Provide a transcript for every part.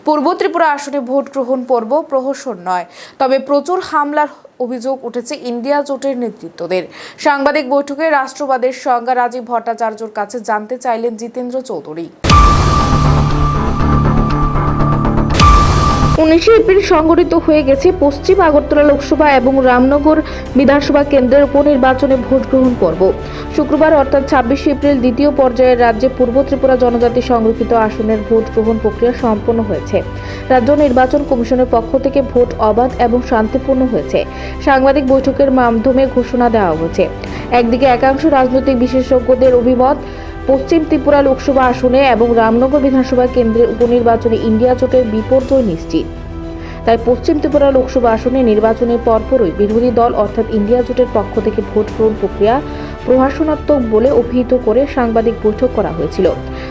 পূর্ব ত্রিপুরা আসনে ভোট গ্রহণ পর্ব প্রহসন নয়, তবে প্রচুর হামলার অভিযোগ উঠেছে ইন্ডিয়া জোটের নেতৃত্বদের। সাংবাদিক বৈঠকে রাষ্ট্রবাদের সংজ্ঞা রাজীব ভট্টাচার্যর কাছে জানতে চাইলেন জিতেন্দ্র চৌধুরী। 19 এপ্রিল সংগঠিত হয়ে গেছে পশ্চিম আগরতলা লোকসভা এবং রামনগর বিধানসভা কেন্দ্রের উপনির্বাচনে ভোট গ্রহণ পর্ব। শুক্রবার অর্থাৎ 26 এপ্রিল দ্বিতীয় পর্যায়ের রাজ্যে পূর্ব ত্রিপুরা জনজাতি সংরক্ষিত আসনের ভোট গ্রহণ প্রক্রিয়া সম্পন্ন হয়েছে। রাজ্য নির্বাচন কমিশনের পক্ষ থেকে ভোট অবাধ এবং শান্তিপূর্ণ হয়েছে। সাংবাদিক বৈঠকের মাধ্যমে ঘোষণা দেওয়া হয়েছে। একদিকে একাংশ রাজনৈতিক বিশেষজ্ঞদের অভিমত, পশ্চিম ত্রিপুরা লোকসভা আসনে এবং রামনগর বিধানসভা কেন্দ্রের উপনির্বাচনে ইন্ডিয়া জোটের বিপর্যয় নিশ্চিত। তাই পশ্চিম ত্রিপুরা লোকসভা আসনে নির্বাচনের পরপরই বিরোধী দল অর্থাৎ ইন্ডিয়া জোটের পক্ষ থেকে ভোট গ্রহণ প্রক্রিয়া প্রহসনাত্মক বলে অভিহিত করে সাংবাদিক বৈঠক করা হয়েছিল।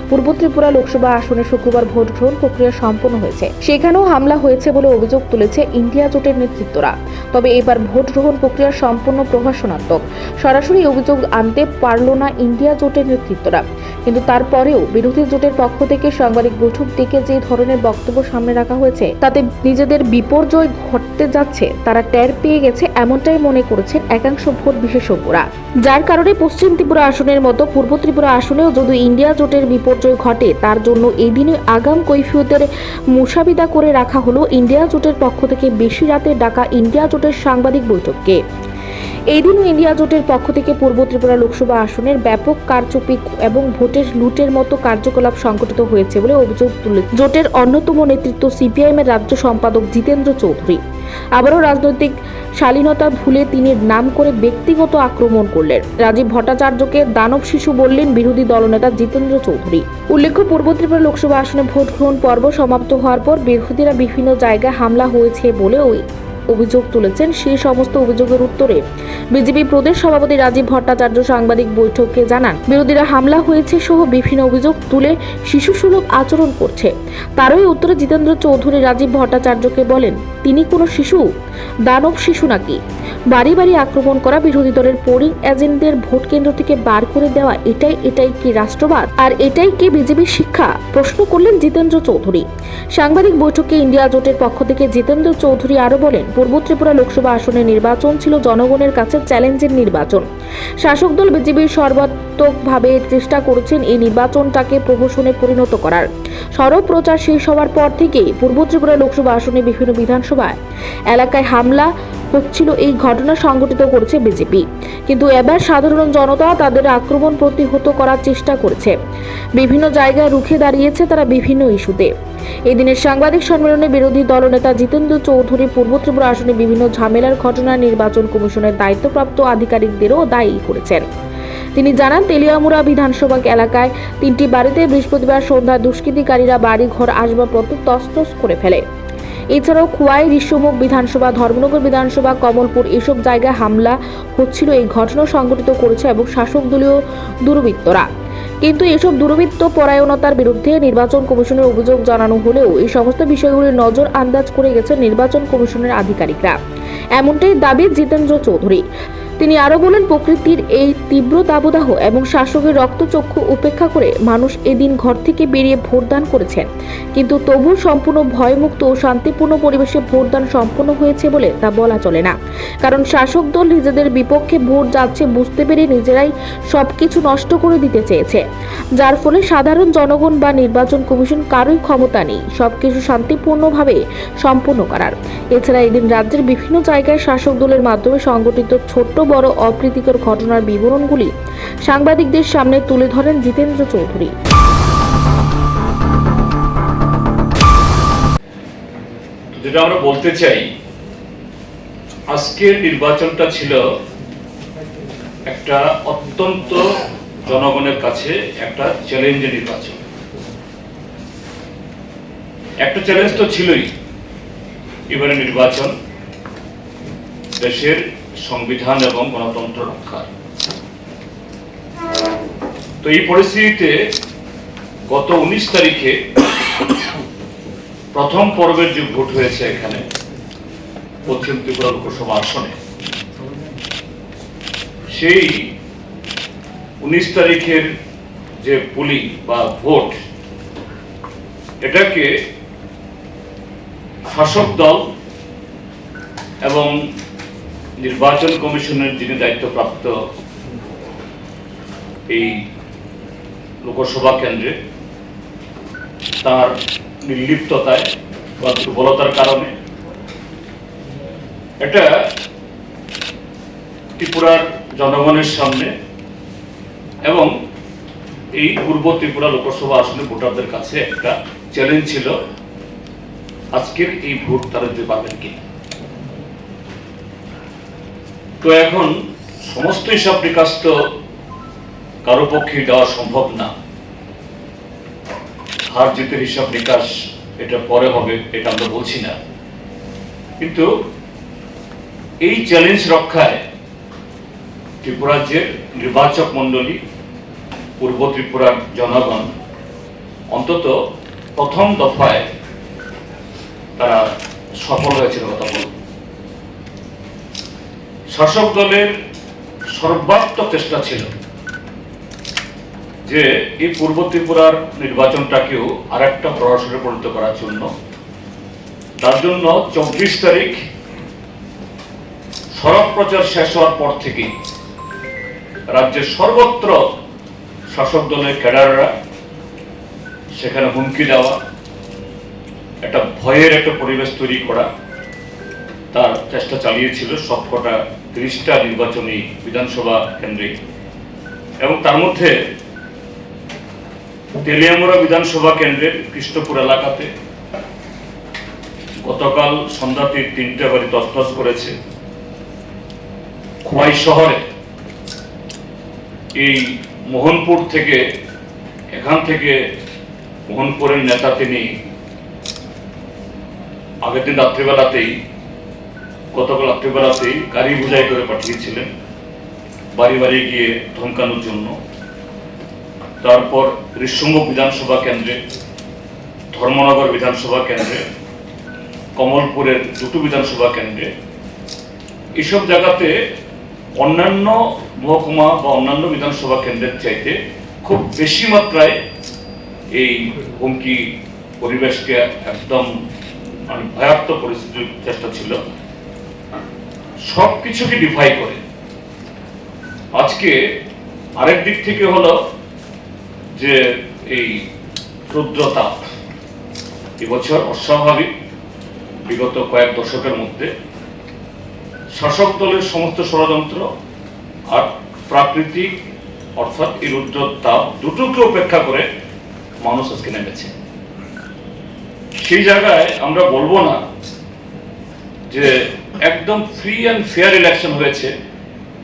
পূর্ব ত্রিপুরা লোকসভা আসনে শুক্রবার ভোট গ্রহণ প্রক্রিয়া সম্পন্ন হয়েছে। সেখানেও হামলা হয়েছে বলে অভিযোগ তুলেছে ইন্ডিয়া জোটের নেতৃত্বরা। তবে এবার ভোট গ্রহণ প্রক্রিয়া সম্পূর্ণ প্রহসনাত্মক। সরাসরি অভিযোগ আনতে পারল না ইন্ডিয়া জোটের নেতৃত্বরা, কিন্তু তারপরেও বিরোধী জোটের পক্ষ থেকে সাংবাদিক বৈঠক ডেকে যে ধরনের বক্তব্য সামনে রাখা হয়েছে তাতে নিজেদের বিপর্যয় ঘটতে যাচ্ছে তারা টের পেয়ে গেছে, এমনটাই মনে করেছেন একাংশ ভোট বিশেষজ্ঞরা। যার কারণে পশ্চিম ত্রিপুরা আসনের মতো পূর্ব ত্রিপুরা আসনেও যদি ইন্ডিয়া জোটের বিপর্যয় ঘটে তার জন্য এই দিনে আগাম কৈফিয়তের মুসাবিদা করে রাখা হলো ইন্ডিয়া জোটের পক্ষ থেকে বেশি রাতে ডাকা ইন্ডিয়া জোটের সাংবাদিক বৈঠককে। এই দিনও ইন্ডিয়া জোটের পক্ষ থেকে পূর্ব ত্রিপুরা লোকসভা আসনের ব্যাপক কারচুপি এবং ভোটের লুটের মতো কার্যকলাপ সংঘটিত হয়েছে বলে অভিযোগ তুলে জোটের অন্যতম নেতৃত্ব সিপিআইএম এর রাজ্য সম্পাদক জিতেন্দ্র চৌধুরী। আবারও রাজনৈতিক শালীনতা ভুলে তিনি নাম করে ব্যক্তিগত আক্রমণ করলেন। রাজীব ভট্টাচার্যকে দানব শিশু বললেন বিরোধী দলনেতা জিতেন্দ্র চৌধুরী। উল্লেখ্য, পূর্ব ত্রিপুরা লোকসভা আসনে ভোট গ্রহণ পর্ব সমাপ্ত হওয়ার পর বিরোধীরা বিভিন্ন জায়গায় হামলা হয়েছে বলে অভিযোগ তুলেছেন। সেই সমস্ত অভিযোগের উত্তরে বিজেপি প্রদেশ সভাপতি রাজীব ভট্টাচার্য সাংবাদিক বৈঠকে জানান, বিরোধীরা হামলা হয়েছে সহ বিভিন্ন অভিযোগ তুলে শিশুসুলভ আচরণ করছে। তারই উত্তরে জিতেন্দ্র চৌধুরী রাজীব ভট্টাচার্যকে বলেন, তিনি কোনো শিশু? দানব শিশু নাকি? বাড়ি বাড়ি আক্রমণ করা, বিরোধী দলের পোলিং এজেন্টদের ভোট কেন্দ্র থেকে বার করে দেওয়া, এটাই কি রাষ্ট্রবাদ? আর এটাই কি বিজেপির শিক্ষা? প্রশ্ন করলেন জিতেন্দ্র চৌধুরী। সাংবাদিক বৈঠকে ইন্ডিয়া জোটের পক্ষ থেকে জিতেন্দ্র চৌধুরী আরো বলেন, পূর্ব ত্রিপুরা লোকসভা আসনের নির্বাচন ছিল জনগণের কাছে চ্যালেঞ্জের নির্বাচন। শাসক দল বিজেপি সর্বাত্মকভাবে চেষ্টা করেছেন এই নির্বাচনটাকে প্রহসনে পরিণত করার। সরব প্রচার শেষ হওয়ার পর থেকেই পূর্ব ত্রিপুরা লোকসভা আসনে বিভিন্ন বিধানসভা এলাকায় হামলা হচ্ছিল। এই ঘটনা সংঘটিত করেছে বিজেপি, কিন্তু এবার সাধারণ জনতা তাদের আক্রমণ প্রতিহত করার চেষ্টা করেছে। বিভিন্ন জায়গায় রুখে দাঁড়িয়েছে তারা বিভিন্ন ইস্যুতে। এই দিনের সাংবাদিক সম্মেলনে বিরোধী দলনেতা জিতেন্দ্র চৌধুরী পূর্ব ত্রিপুরা আসনে বিভিন্ন ঝামেলার ঘটনা নির্বাচন কমিশনের দায়িত্বপ্রাপ্ত আধিকারিকদেরও দায়ী করেছেন। তিনি জানান, তেলিয়ামুড়া বিধানসভা এলাকায় 3টি বাড়িতে বৃহস্পতিবার সন্ধ্যায় দুষ্কৃতিকারীরা বাড়ি ঘর আসবাবপত্র তছনছ করে ফেলে। এছাড়াও খোয়াই, ঋষ্যমুখ বিধানসভা, ধর্মনগর বিধানসভা, কমলপুর এসব জায়গায় হামলা হচ্ছিল। এই ঘটনা সংঘটিত করেছে এবং শাসক দলীয় দুর্বৃত্তরা। কিন্তু এসব দুর্বৃত্ত পরায়ণতার বিরুদ্ধে নির্বাচন কমিশনের অভিযোগ জানানো হলেও এই সমস্ত বিষয়গুলির নজর আন্দাজ করে গেছে নির্বাচন কমিশনের আধিকারিকরা, এমনটাই দাবি জিতেন্দ্র চৌধুরী। তিনি আরো বলেন, প্রকৃতির এই তীব্র দাবদাহ এবং শাসকের রক্তচক্ষু উপেক্ষা করে মানুষ এদিন ঘর থেকে বেরিয়ে ভোটদান করেছেন, কিন্তু তবু সম্পূর্ণ ভয়মুক্ত ও শান্তিপূর্ণ পরিবেশে ভোটদান সম্পন্ন হয়েছে বলে তা বলা চলে না। কারণ শাসক দল নিজেদের বিপক্ষে ভোট যাচ্ছে বুঝতে পেরে নিজেরাই সবকিছু নষ্ট করে দিতে চেয়েছে, যার ফলে সাধারণ জনগণ বা নির্বাচন কমিশন কারোই ক্ষমতা নেই সবকিছু শান্তিপূর্ণভাবে সম্পন্ন করার। এছাড়া এদিন রাজ্যের বিভিন্ন জায়গায় শাসক দলের মাধ্যমে সংগঠিত ছোট্ট বড় অপ্রীতিকর ঘটনার বিবরণগুলি সাংবাদিকদের সামনে তুলে ধরেন জিতেন্দ্র চৌধুরী। যেটা আমরা বলতে চাই, আজকের নির্বাচনটা ছিল একটা অত্যন্ত জনগণের কাছে একটা চ্যালেঞ্জের নির্বাচন। একটা চ্যালেঞ্জ তো ছিলই, এবারে নির্বাচন দেশের সংবিধান এবং গণতন্ত্র রক্ষা। তো এই পরিস্থিতিতে গত 19 তারিখে প্রথম পর্বের যে ভোট হয়েছে এখানে পশ্চিম ত্রিপুরা লোকসভা আসনে, সেই 19 তারিখের যে পুলিং বা ভোট, এটাকে শাসক দল এবং নির্বাচন কমিশনের যিনি দায়িত্বপ্রাপ্ত এই লোকসভা কেন্দ্রে তার নির্লিপ্ততায় বা দুর্বলতার কারণে এটা ত্রিপুরার জনগণের সামনে এবং এই পূর্ব ত্রিপুরা লোকসভা আসনে ভোটারদের কাছে একটা চ্যালেঞ্জ ছিল, আজকের এই ভোট তারা দিতে পারবেন কি। তো এখন সমস্ত হিসাব নিকাশ তো কারো পক্ষে দেওয়া সম্ভব না, হার জিতের হিসাব নিকাশ এটা পরে হবে, এটা আমরা বলছি না, কিন্তু এই চ্যালেঞ্জ রক্ষায় ত্রিপুরা রাজ্যের নির্বাচক মন্ডলী, পূর্ব ত্রিপুরার জনগণ অন্তত প্রথম দফায় তারা সফল হয়েছিল কথা বল। শাসক দলের সর্বাত্মক চেষ্টা ছিল যে এই পূর্ব ত্রিপুরার নির্বাচনটাকেও আর একটা প্রহসনে পরিণত করার জন্য, তার জন্য 24 তারিখ সড়ক প্রচার শেষ হওয়ার পর থেকেই রাজ্যের সর্বত্র শাসক দলের ক্যাডাররা সেখানে হুমকি দেওয়া, একটা ভয়ের একটা পরিবেশ তৈরি করা তার চেষ্টা চালিয়েছিল সবকটা 30টা নির্বাচনী বিধানসভা কেন্দ্রে। এবং তার মধ্যে তেলিয়ামুড়া বিধানসভা কেন্দ্রের কৃষ্ণপুর এলাকাতে গতকাল সন্ধ্যাতে 3টে বাড়ি তছনছ করেছে। খোয়াই শহরে এই মোহনপুর থেকে, এখান থেকে মোহনপুরের নেতা তিনি আগের দিন রাত্রিবেলাতেই, গতকাল রাত্রিবেলাতেই গাড়ি বোঝাই করে পাঠিয়েছিলেন বাড়ি বাড়ি গিয়ে ধমকানোর জন্য। তারপর ঋষঙ্গ বিধানসভা কেন্দ্রে, ধর্মনগর বিধানসভা কেন্দ্রে, কমলপুরের দুটো বিধানসভা কেন্দ্রে, এসব জায়গাতে অন্যান্য মহকুমা বা অন্যান্য বিধানসভা কেন্দ্রের চাইতে খুব বেশি মাত্রায় এই হুমকি পরিবেশকে একদম ভয়াত্মক পরিস্থিতির চেষ্টা ছিল। সবকিছুকে ডিফাই করে আজকে আরেক দিক থেকে হলো যে এই রুদ্রতাপ এবছর অস্বাভাবিক। বিগত কয়েক দশকের মধ্যে শাসক দলের সমস্ত ষড়যন্ত্র আর প্রাকৃতিক অর্থাৎ এই রুদ্রতাপ দুটোকে উপেক্ষা করে মানুষ আজকে নেমেছে। সেই জায়গায় আমরা বলবো না যে একদম ফ্রি অ্যান্ড ফেয়ার ইলেকশন হয়েছে,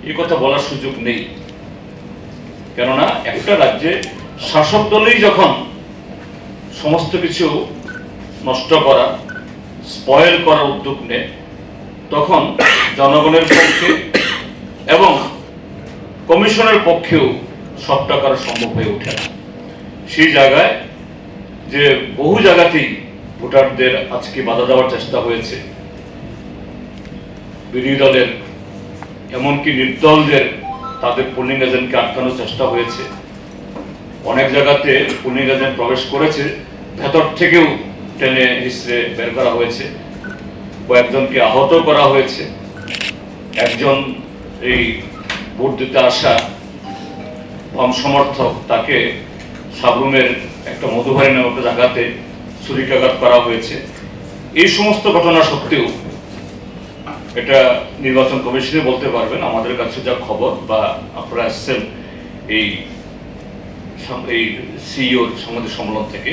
এই কথা বলার সুযোগ নেই। কেননা একটা রাজ্যে শাসক দলেই যখন সমস্ত কিছু নষ্ট করা, স্পয়েল করার উদ্যোগ নেয়, তখন জনগণের পক্ষে এবং কমিশনের পক্ষেও সবটা করা সম্ভব হয়ে ওঠে না। সেই জায়গায় যে বহু জায়গাতেই ভোটারদের আজকে বাধা দেওয়ার চেষ্টা হয়েছে, বিরোধী দলের এমনকি নির্দলদের তাদের পোলিং এজেন্টকে আটকানোর চেষ্টা হয়েছে। অনেক জায়গাতে পোলিং এজেন্ট প্রবেশ করেছে, ভেতর থেকেও টেনে হিসড়ে বের করা হয়েছে, কয়েকজনকে আহত করা হয়েছে। একজন এই ভোট দিতে আসা বাম সমর্থক, তাকে সাবরুমের একটা মধুবাড়ি নামক একটা জায়গাতে ছুরিকাঘাত করা হয়েছে। এই সমস্ত ঘটনা সত্ত্বেও এটা নির্বাচন কমিশনে বলতে পারবেন, আমাদের কাছে যা খবর বা আপনারা আসছেন এই সিইওর সংবাদ সম্মেলন থেকে,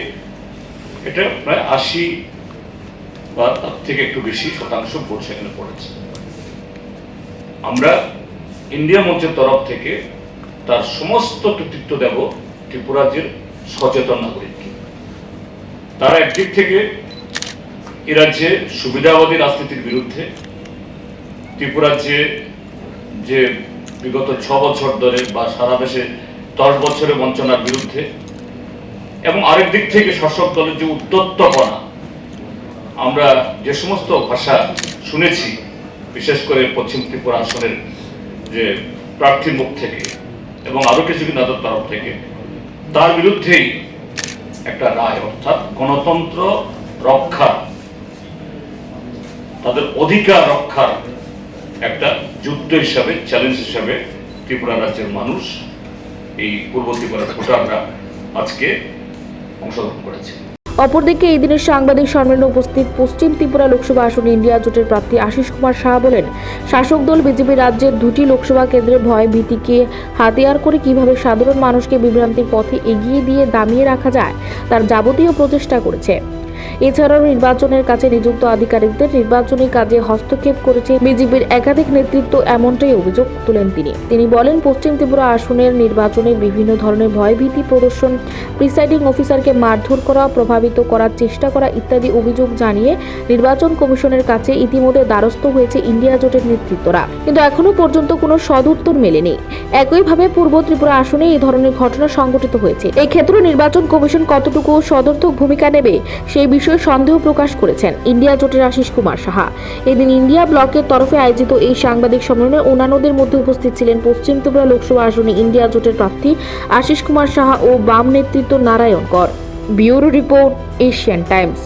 এটা প্রায় 80 বা তার থেকে একটু বেশি শতাংশ ভোট সেখানে পড়েছে। আমরা ইন্ডিয়া মঞ্চের তরফ থেকে তার সমস্ত কৃতিত্ব দেব ত্রিপুরা রাজ্যের সচেতন নাগরিককে। তারা একদিক থেকে এ রাজ্যে সুবিধাবাদী রাজনীতির বিরুদ্ধে, ত্রিপুরা রাজ্যে যে বিগত 6 বছর ধরে বা সারা দেশে 10 বছরের বঞ্চনার বিরুদ্ধে, এবং আরেক দিক থেকে শাসক দলের যে উদ্যত্তপনা, আমরা যে সমস্ত ভাষা শুনেছি বিশেষ করে পশ্চিম ত্রিপুরা আসনের যে প্রার্থীর মুখ থেকে এবং আরো কিছু নেতার তরফ থেকে, তার বিরুদ্ধেই একটা রায়, অর্থাৎ গণতন্ত্র রক্ষা তাদের অধিকার রক্ষার একটা যুদ্ধ হিসাবে, চ্যালেঞ্জ হিসাবে ত্রিপুরা রাজ্যের মানুষ, এই পূর্ব ত্রিপুরার ভোটাররা আজকে অংশগ্রহণ করেছে। অপরদিকে এই দিনের সাংবাদিক সম্মেলনে উপস্থিত পশ্চিম ত্রিপুরা লোকসভা আসনে ইন্ডিয়া জোটের প্রার্থী আশিস কুমার সাহা বলেন, শাসক দল বিজেপি রাজ্যের দুটি লোকসভা কেন্দ্রের ভয় ভীতিকে হাতিয়ার করে কিভাবে সাধারণ মানুষকে বিভ্রান্তির পথে এগিয়ে দিয়ে দামিয়ে রাখা যায় তার যাবতীয় প্রচেষ্টা করেছে। এছাড়াও নির্বাচনের কাছে নিযুক্ত আধিকারিকদের নির্বাচনী কাজে হস্তক্ষেপ করেছে বিজেপির একাধিক নেতৃত্ব, এমনটাই অভিযোগ তোলেন তিনি বলেন, পশ্চিম ত্রিপুরা আসনের নির্বাচনে বিভিন্ন ধরনের ভয়ভীতি প্রদর্শন, প্রিসাইডিং অফিসারকে মারধর করা, প্রভাবিত করার চেষ্টা করা ইত্যাদি অভিযোগ জানিয়ে নির্বাচন কমিশনের কাছে ইতিমধ্যে দ্বারস্থ হয়েছে ইন্ডিয়া জোটের নেতৃত্বরা, কিন্তু এখনো পর্যন্ত কোনো সদুত্তর মেলেনি। একইভাবে পূর্ব ত্রিপুরা আসনে এই ধরনের ঘটনা সংঘটিত হয়েছে। এই ক্ষেত্রে নির্বাচন কমিশন কতটুকু সদর্থক ভূমিকা নেবে সেই বিষয়ে সন্দেহ প্রকাশ করেছেন ইন্ডিয়া জোটের আশিস কুমার সাহা। এদিন ইন্ডিয়া ব্লকের তরফে আয়োজিত এই সাংবাদিক সম্মেলনে অন্যান্যদের মধ্যে উপস্থিত ছিলেন পশ্চিম ত্রিপুরা লোকসভা আসনে ইন্ডিয়া জোটের প্রার্থী আশিস কুমার সাহা ও বাম নেতৃত্ব নারায়ণ কর। Bureau report, Asian Times.